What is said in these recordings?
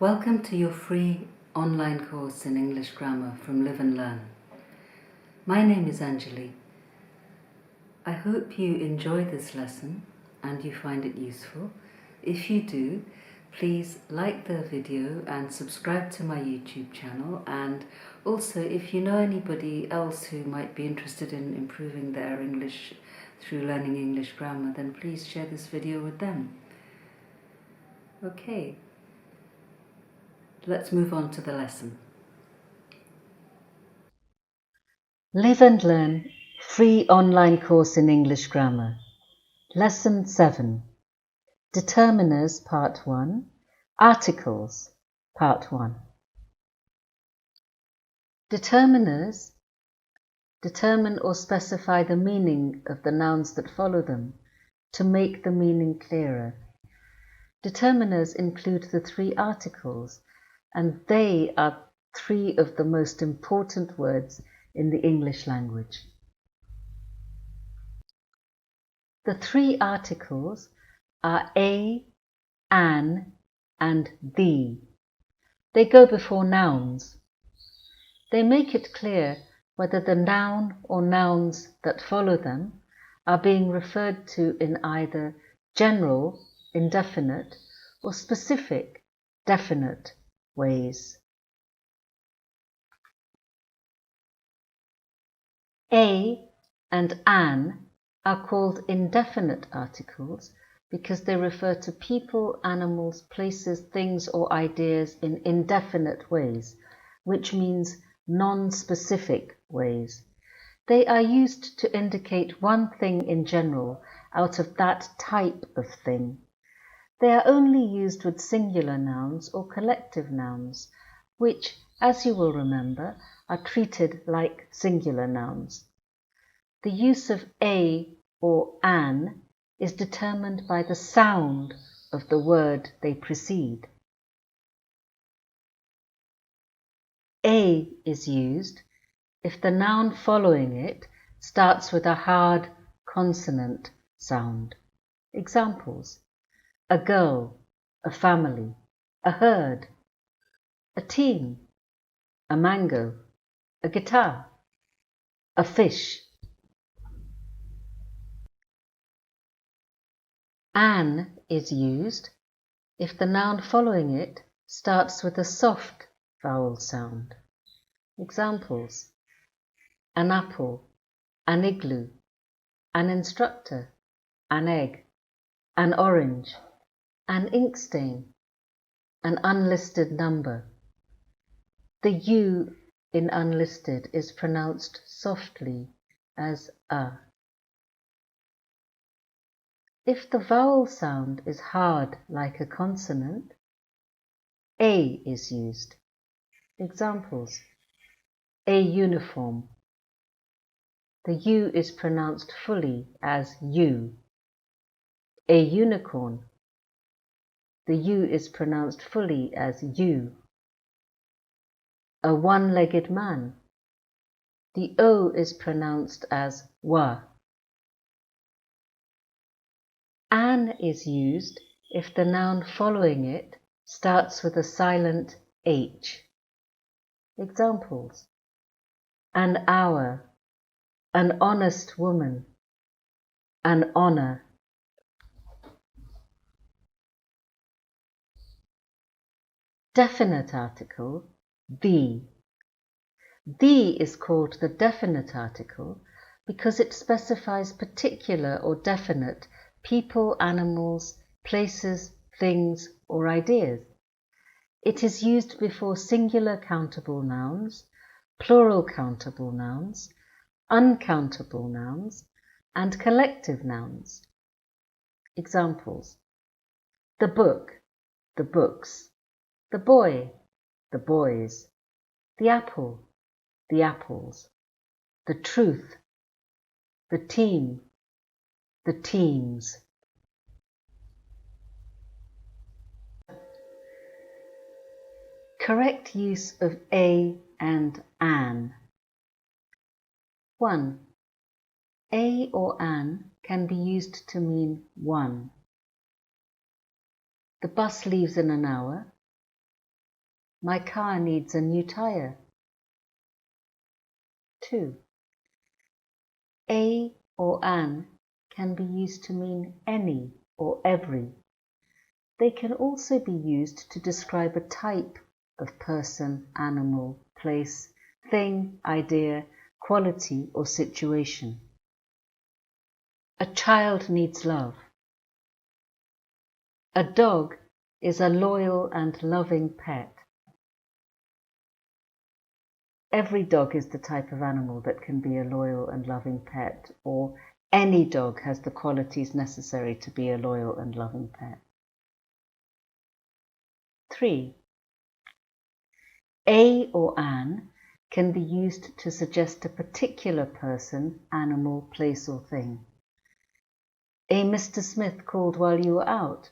Welcome to your free online course in English grammar from Live and Learn. My name is Anjali. I hope you enjoy this lesson and you find it useful. If you do, please like the video and subscribe to my YouTube channel, and also if you know anybody else who might be interested in improving their English through learning English grammar, then please share this video with them. Okay. Let's move on to the lesson. Live and Learn free online course in English grammar. Lesson 7. Determiners Part 1. Articles Part 1. Determiners determine or specify the meaning of the nouns that follow them to make the meaning clearer. Determiners include the 3 articles, and they are 3 of the most important words in the English language. The 3 articles are a, an, and the. They go before nouns. They make it clear whether the noun or nouns that follow them are being referred to in either general, indefinite, or specific, definite ways. A and an are called indefinite articles because they refer to people, animals, places, things, or ideas in indefinite ways, which means non-specific ways. They are used to indicate one thing in general out of that type of thing. They are only used with singular nouns or collective nouns, which, as you will remember, are treated like singular nouns. The use of a or an is determined by the sound of the word they precede. A is used if the noun following it starts with a hard consonant sound. Examples: a girl, a family, a herd, a team, a mango, a guitar, a fish. An is used if the noun following it starts with a soft vowel sound. Examples: an apple, an igloo, an instructor, an egg, an orange, an ink stain, an unlisted number. The U in unlisted is pronounced softly as a. If the vowel sound is hard like a consonant, a is used. Examples: a uniform. The U is pronounced fully as U. A unicorn. The U is pronounced fully as U. A one-legged man. The O is pronounced as wa. An is used if the noun following it starts with a silent H. Examples: an hour, an honest woman, an honor. Definite article, the. The is called the definite article because it specifies particular or definite people, animals, places, things, or ideas. It is used before singular countable nouns, plural countable nouns, uncountable nouns, and collective nouns. Examples: the book, the books, the boy, the boys, the apple, the apples, the truth, the team, the teams. Correct use of a and an. 1. A or an can be used to mean one. The bus leaves in an hour. My car needs a new tire. 2. A or an can be used to mean any or every. They can also be used to describe a type of person, animal, place, thing, idea, quality, or situation. A child needs love. A dog is a loyal and loving pet. Every dog is the type of animal that can be a loyal and loving pet, or any dog has the qualities necessary to be a loyal and loving pet. 3. A or an can be used to suggest a particular person, animal, place, or thing. A Mr. Smith called while you were out.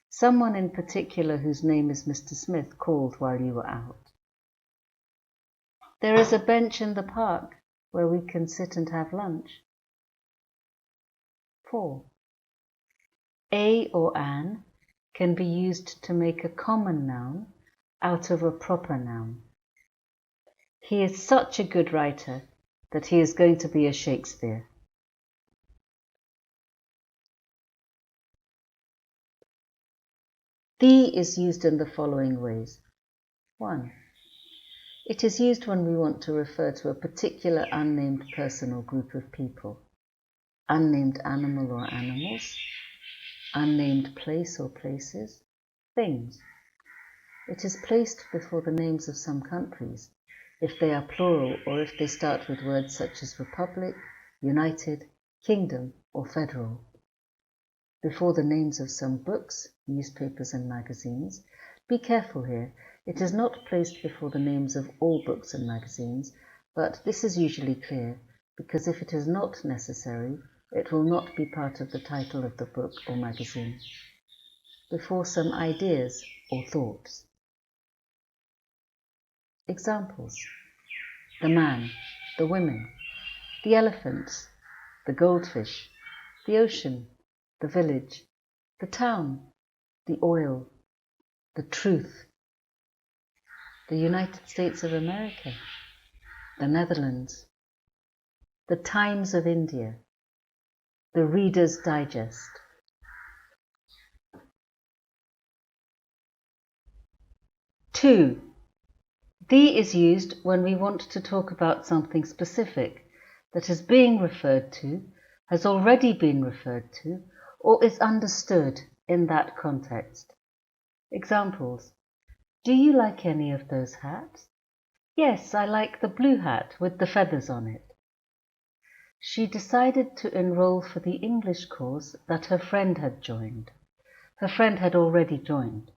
Someone in particular whose name is Mr. Smith called while you were out. There is a bench in the park where we can sit and have lunch. 4. A or an can be used to make a common noun out of a proper noun. He is such a good writer that he is going to be a Shakespeare. The is used in the following ways. 1. It is used when we want to refer to a particular unnamed person or group of people, unnamed animal or animals, unnamed place or places, things. It is placed before the names of some countries, if they are plural or if they start with words such as republic, united, kingdom, or federal. Before the names of some books, newspapers and magazines. Be careful here, it is not placed before the names of all books and magazines, but this is usually clear, because if it is not necessary, it will not be part of the title of the book or magazine. Before some ideas or thoughts. Examples: the man, the women, the elephants, the goldfish, the ocean, the village, the town, the oil, the truth, the United States of America, the Netherlands, the Times of India, the Reader's Digest. 2. The is used when we want to talk about something specific that is being referred to, has already been referred to, or is understood in that context. Examples: do you like any of those hats? Yes, I like the blue hat with the feathers on it. She decided to enroll for the English course that her friend had joined. Her friend had already joined.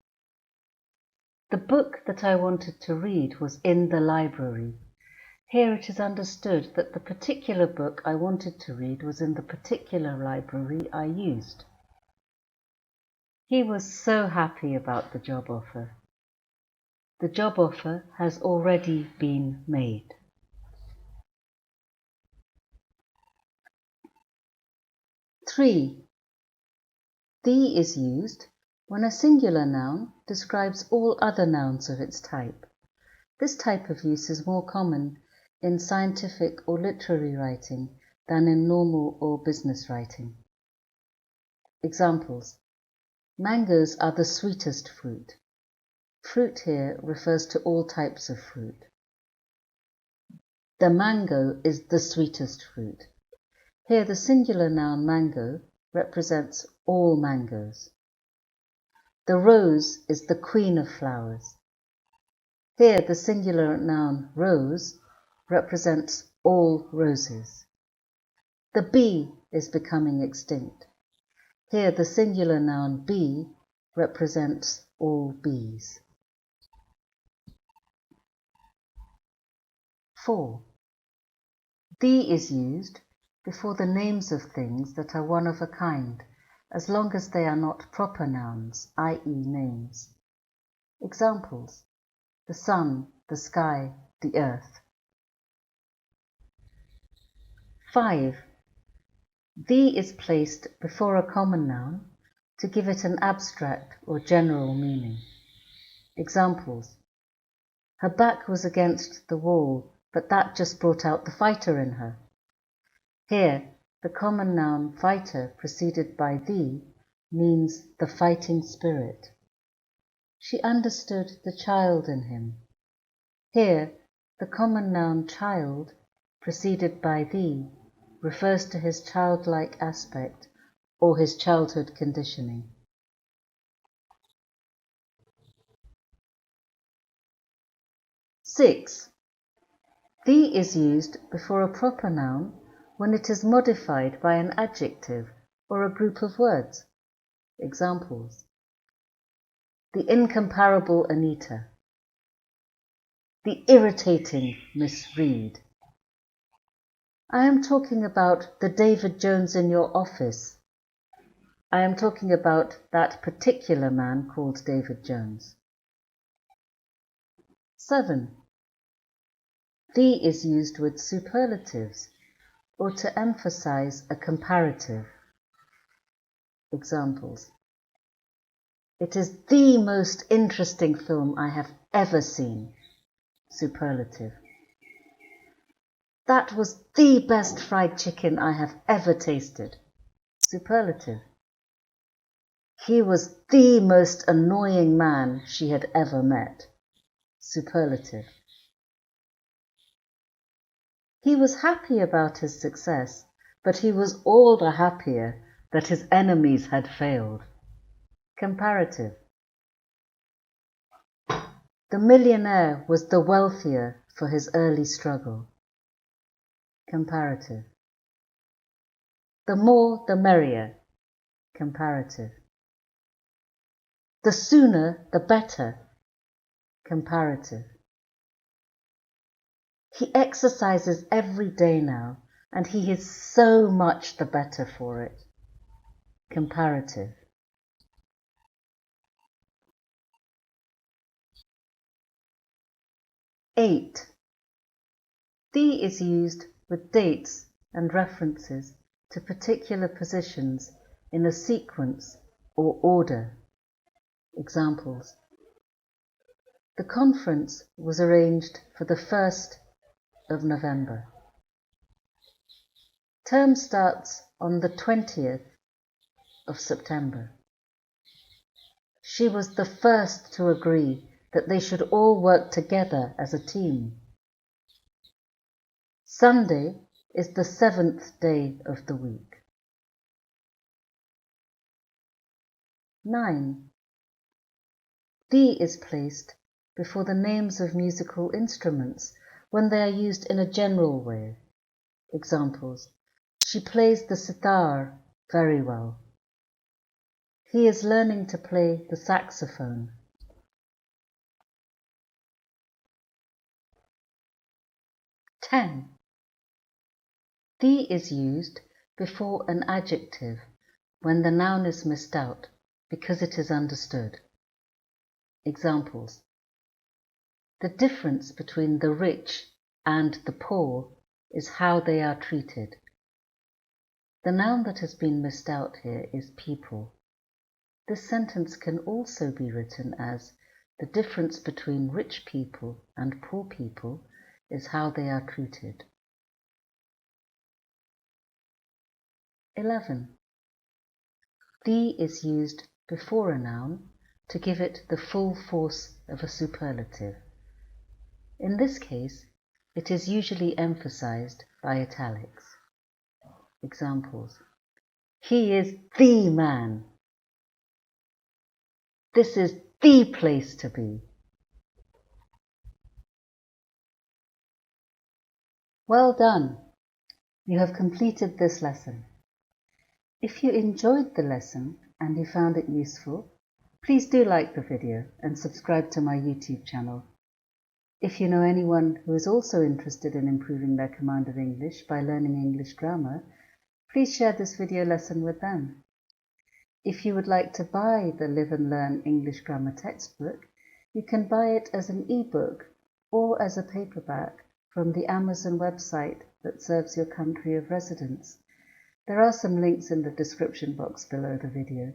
The book that I wanted to read was in the library. Here it is understood that the particular book I wanted to read was in the particular library I used. He was so happy about the job offer. The job offer has already been made. 3. The is used when a singular noun describes all other nouns of its type. This type of use is more common in scientific or literary writing than in normal or business writing. Examples: mangoes are the sweetest fruit. Fruit here refers to all types of fruit. The mango is the sweetest fruit. Here the singular noun mango represents all mangoes. The rose is the queen of flowers. Here the singular noun rose represents all roses. The bee is becoming extinct. Here the singular noun bee represents all bees. 4. The is used before the names of things that are one of a kind, as long as they are not proper nouns, i.e. names. Examples: the sun, the sky, the earth. 5. The is placed before a common noun to give it an abstract or general meaning. Examples. Her back was against the wall, but that just brought out the fighter in her. Here, the common noun fighter preceded by the means the fighting spirit. She understood the child in him. Here, the common noun child preceded by the refers to his childlike aspect or his childhood conditioning. Six. The is used before a proper noun when it is modified by an adjective or a group of words. Examples. The incomparable Anita. The irritating Miss Reed. I am talking about the David Jones in your office. I am talking about that particular man called David Jones. 7. The is used with superlatives or to emphasize a comparative. Examples. It is the most interesting film I have ever seen. Superlative. That was the best fried chicken I have ever tasted. Superlative. He was the most annoying man she had ever met. Superlative. He was happy about his success, but he was all the happier that his enemies had failed. Comparative. The millionaire was the wealthier for his early struggle. Comparative. The more the merrier. Comparative. The sooner the better. Comparative. He exercises every day now, and he is so much the better for it. Comparative. 8. The is used with dates and references to particular positions in a sequence or order. Examples. The conference was arranged for the 1st of November. Term starts on the 20th of September. She was the first to agree that they should all work together as a team. Sunday is the 7th day of the week. 9. The is placed before the names of musical instruments when they are used in a general way. Examples. She plays the sitar very well. He is learning to play the saxophone. 10. The is used before an adjective when the noun is missed out because it is understood. Examples. The difference between the rich and the poor is how they are treated. The noun that has been missed out here is people. This sentence can also be written as the difference between rich people and poor people is how they are treated. 11. The is used before a noun to give it the full force of a superlative. In this case, it is usually emphasized by italics. Examples. He is the man. This is the place to be. Well done! You have completed this lesson. If you enjoyed the lesson and you found it useful, please do like the video and subscribe to my YouTube channel. If you know anyone who is also interested in improving their command of English by learning English grammar, please share this video lesson with them. If you would like to buy the Live and Learn English Grammar textbook, you can buy it as an ebook or as a paperback from the Amazon website that serves your country of residence. There are some links in the description box below the video.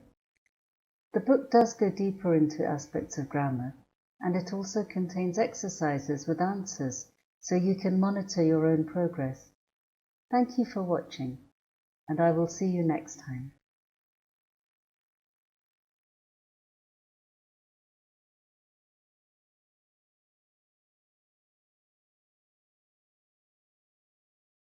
The book does go deeper into aspects of grammar, and it also contains exercises with answers so you can monitor your own progress. Thank you for watching, and I will see you next time.